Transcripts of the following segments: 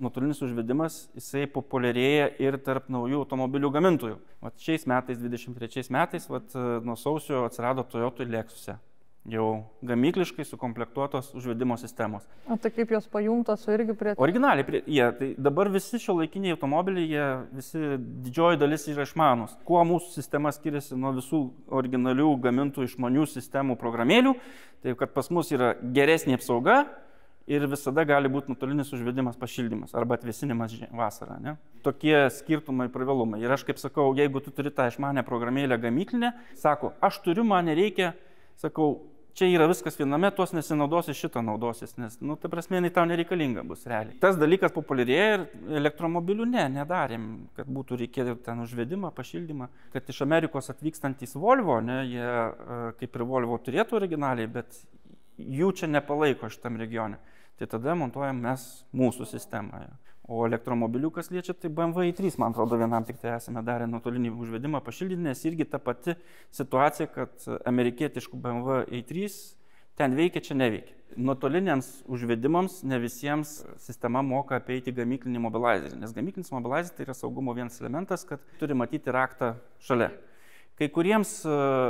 nuotolinis užvedimas, jisai populiarėja ir tarp naujų automobilių gamintojų. Vat šiais metais, 23 metais, nuo sausio atsirado Toyota Lexuse. Jau gamykliškai sukomplektuotos užvedimo sistemos. O tai kaip jos pajungtos irgi prie... Originaliai, tai dabar visi šiuolaikiniai automobiliai, didžioji dalis yra išmanūs. Kuo mūsų sistema skiriasi nuo visų originalių gamintų išmanių sistemų programėlių, tai kad pas mus yra geresnė apsauga ir visada gali būti nuotolinis užvedimas, pašildymas arba atvėsinimas vasarą. Ne? Tokie skirtumai, privalumai. Ir aš kaip sakau, jeigu tu turi tą išmanę programėlę gamyklinę, sako, aš turiu, man nereikia, sakau, čia yra viskas viename, tuos nesinaudosi, šitą naudosis, nes, ta prasme, jinai tau nereikalinga bus realiai. Tas dalykas populiarėja ir elektromobilių nedarėm, kad būtų reikėti ten užvedimą, pašildymą. Kad iš Amerikos atvykstantys Volvo, jie kaip ir Volvo turėtų originaliai, bet jų čia nepalaiko šitam regione. Tai tada montuojam mes mūsų sistemoje. O elektromobilių, kas liečia, tai BMW i3, man atrodo, vienam tik tai esame darę nuotolinį užvedimą pašildyti, nes irgi ta pati situacija, kad amerikietiškų BMW i3 ten veikia, čia neveikia. Nuotoliniams užvedimams ne visiems sistema moka apeiti gamyklinį mobilizerį, nes gamyklinis mobilizeris tai yra saugumo vienas elementas, kad turi matyti raktą šalia. Kai kuriems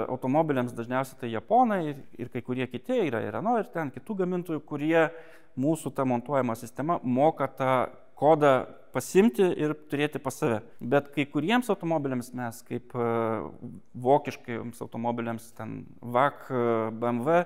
automobiliams dažniausiai tai japonai ir kai kurie kiti yra Renault ir ten kitų gamintojų, kurie mūsų tą montuojama sistema moka tą kodą pasimti ir turėti pas save. Bet kai kuriems automobiliams mes, kaip vokiškiems automobiliams, ten VAK, BMW,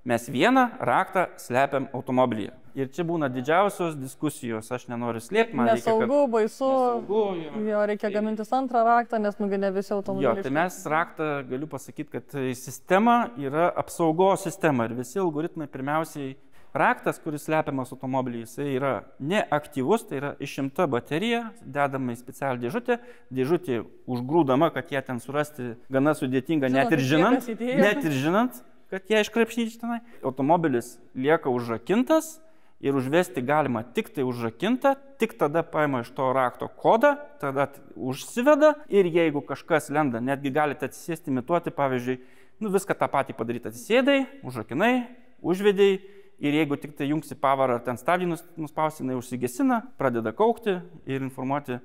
mes vieną raktą slepiam automobilyje. Ir čia būna didžiausios diskusijos, aš nenoriu slėpti, man reikia, nesaugu, baisu, nesaugu, jo reikia gamintis antrą raktą, nes ne visi automobiliai. Jo, tai mes raktą, galiu pasakyti, kad sistema yra apsaugos sistema ir visi algoritmai pirmiausiai raktas, kuris slepiamas automobilį, jisai yra neaktyvus, tai yra išimta baterija, dedama į specialią dėžutę, dėžutė užgrūdama, kad ją ten surasti gana sudėtinga, net ir žinant, kad ją iškrapštyti tenai. Automobilis lieka užrakintas ir užvesti galima tik tai užrakintą, tik tada paima iš to rakto kodą, tada užsiveda ir jeigu kažkas lenda, netgi galite atsisėsti, imituoti, pavyzdžiui, viską tą patį padaryti, atsisėdai, užrakinai, užvedėjai. Ir jeigu tik tai jungsi pavarą ar ten stabdį nuspausi, jinai užsigesina, pradeda kaukti ir informuoti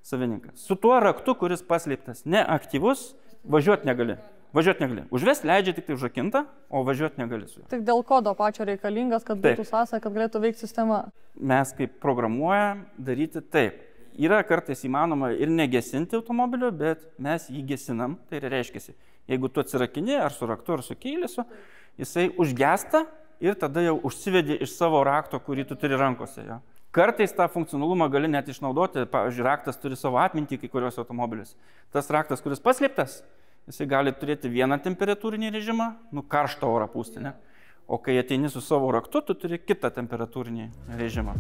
savininką. Su tuo raktu, kuris paslėptas neaktyvus, važiuoti negali. Užvesti leidžia tik tai užrakintą, o važiuoti negali su juo. Tik dėl kodo pačio reikalingas, kad būtų sąsaja, kad galėtų veikti sistema. Mes kaip programuojam daryti taip. Yra kartais įmanoma ir negesinti automobilio, bet mes jį gesinam. Tai reiškia, jeigu tu atsirakini ar su raktu, ar su keilisu, jisai užgesta. Ir tada jau užsivedi iš savo rakto, kurį tu turi rankose. Jo. Kartais tą funkcionalumą gali net išnaudoti. Pavyzdžiui, raktas turi savo atmintį kai kurios automobilius. Tas raktas, kuris paslėptas, jisai gali turėti vieną temperatūrinį režimą, karštą orą pūsti. Ne? O kai ateini su savo raktu, tu turi kitą temperatūrinį režimą.